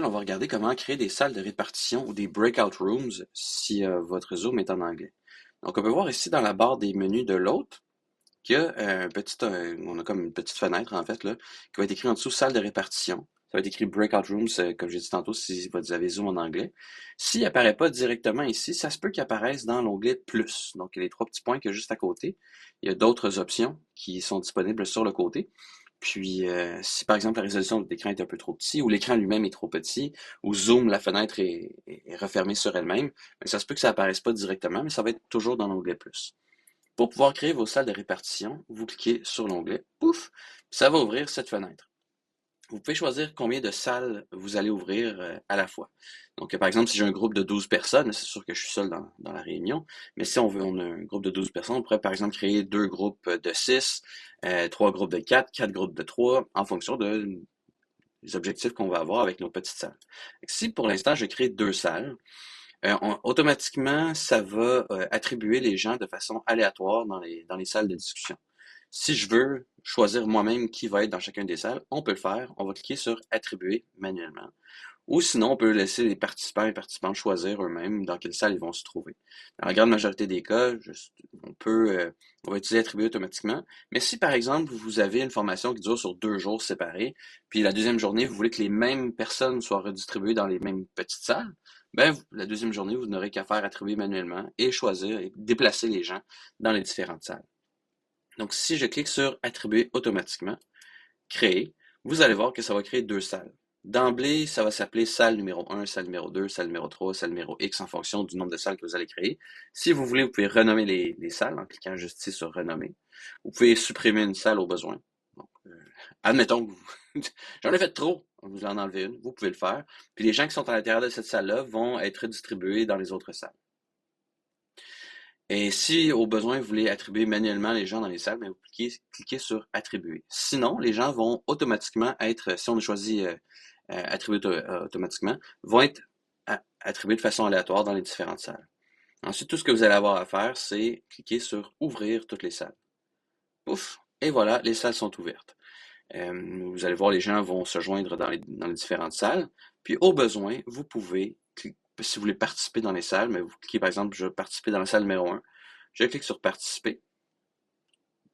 On va regarder comment créer des salles de répartition ou des breakout rooms si votre Zoom est en anglais. Donc, on peut voir ici dans la barre des menus de l'hôte qu'il y a on a comme une petite fenêtre en fait là, qui va être écrit en dessous salle de répartition. Ça va être écrit breakout rooms, comme j'ai dit tantôt, si vous avez Zoom en anglais. S'il apparaît pas directement ici, ça se peut qu'il apparaisse dans l'onglet plus. Donc, il y a les trois petits points qu'il y a juste à côté. Il y a d'autres options qui sont disponibles sur le côté. Puis, si par exemple la résolution de l'écran est un peu trop petit, ou l'écran lui-même est trop petit, ou Zoom, la fenêtre est refermée sur elle-même, ben, ça se peut que ça apparaisse pas directement, mais ça va être toujours dans l'onglet plus. Pour pouvoir créer vos salles de répartition, vous cliquez sur l'onglet, pouf, ça va ouvrir cette fenêtre. Vous pouvez choisir combien de salles vous allez ouvrir à la fois. Donc, par exemple, si j'ai un groupe de 12 personnes, c'est sûr que je suis seul dans la réunion, mais si on a un groupe de 12 personnes, on pourrait par exemple créer deux groupes de 6, trois groupes de 4, quatre groupes de 3, en fonction des objectifs qu'on va avoir avec nos petites salles. Si pour l'instant, je crée deux salles, automatiquement, ça va attribuer les gens de façon aléatoire dans les salles de discussion. Si je veux choisir moi-même qui va être dans chacune des salles, on peut le faire. On va cliquer sur Attribuer manuellement. Ou sinon, on peut laisser les participants et participantes choisir eux-mêmes dans quelle salle ils vont se trouver. Dans la grande majorité des cas, on va utiliser Attribuer automatiquement. Mais si, par exemple, vous avez une formation qui dure sur 2 jours séparés, puis la deuxième journée, vous voulez que les mêmes personnes soient redistribuées dans les mêmes petites salles, ben, la deuxième journée, vous n'aurez qu'à faire Attribuer manuellement et choisir et déplacer les gens dans les différentes salles. Donc, si je clique sur Attribuer automatiquement, Créer, vous allez voir que ça va créer deux salles. D'emblée, ça va s'appeler salle numéro 1, salle numéro 2, salle numéro 3, salle numéro X en fonction du nombre de salles que vous allez créer. Si vous voulez, vous pouvez renommer les salles en cliquant juste ici sur Renommer. Vous pouvez supprimer une salle au besoin. Donc, admettons que j'en ai fait trop, vous en enlevez une, vous pouvez le faire. Puis les gens qui sont à l'intérieur de cette salle-là vont être redistribués dans les autres salles. Et si, au besoin, vous voulez attribuer manuellement les gens dans les salles, bien, vous cliquez sur Attribuer. Sinon, les gens vont automatiquement être, si on a choisi Attribuer automatiquement, vont être attribués de façon aléatoire dans les différentes salles. Ensuite, tout ce que vous allez avoir à faire, c'est cliquer sur Ouvrir toutes les salles. Pouf! Et voilà, les salles sont ouvertes. Vous allez voir, les gens vont se joindre dans les différentes salles. Puis, au besoin, vous pouvez, si vous voulez participer dans les salles, mais vous cliquez par exemple, je veux participer dans la salle numéro 1. Je clique sur Participer.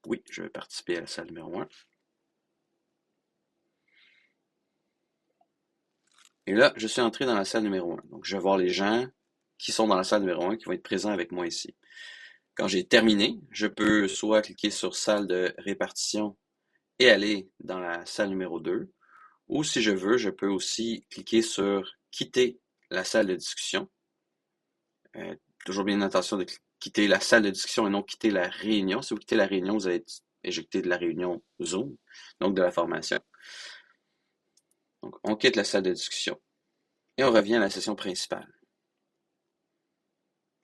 Oui, je vais participer à la salle numéro 1. Et là, je suis entré dans la salle numéro 1. Donc, je vais voir les gens qui sont dans la salle numéro 1 qui vont être présents avec moi ici. Quand j'ai terminé, je peux soit cliquer sur Salle de répartition et aller dans la salle numéro 2, ou si je veux, je peux aussi cliquer sur Quitter la salle de discussion. Toujours bien attention de quitter la salle de discussion et non quitter la réunion. Si vous quittez la réunion, vous allez être éjecté de la réunion Zoom, donc de la formation. Donc, on quitte la salle de discussion et on revient à la session principale.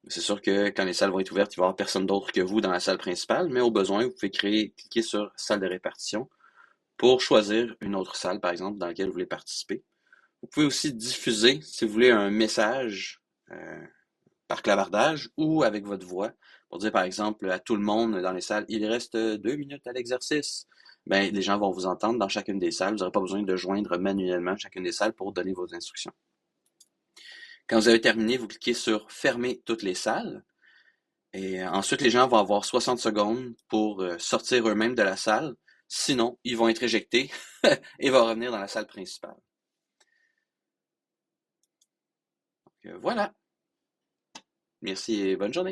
C'est sûr que quand les salles vont être ouvertes, il va y avoir personne d'autre que vous dans la salle principale, mais au besoin, vous pouvez cliquer sur salle de répartition pour choisir une autre salle, par exemple, dans laquelle vous voulez participer. Vous pouvez aussi diffuser, si vous voulez, un message par clavardage ou avec votre voix pour dire, par exemple, à tout le monde dans les salles, il reste 2 minutes à l'exercice. Ben, les gens vont vous entendre dans chacune des salles. Vous n'aurez pas besoin de joindre manuellement chacune des salles pour donner vos instructions. Quand vous avez terminé, vous cliquez sur Fermer toutes les salles. Et ensuite, les gens vont avoir 60 secondes pour sortir eux-mêmes de la salle. Sinon, ils vont être éjectés et vont revenir dans la salle principale. Donc, voilà. Merci et bonne journée.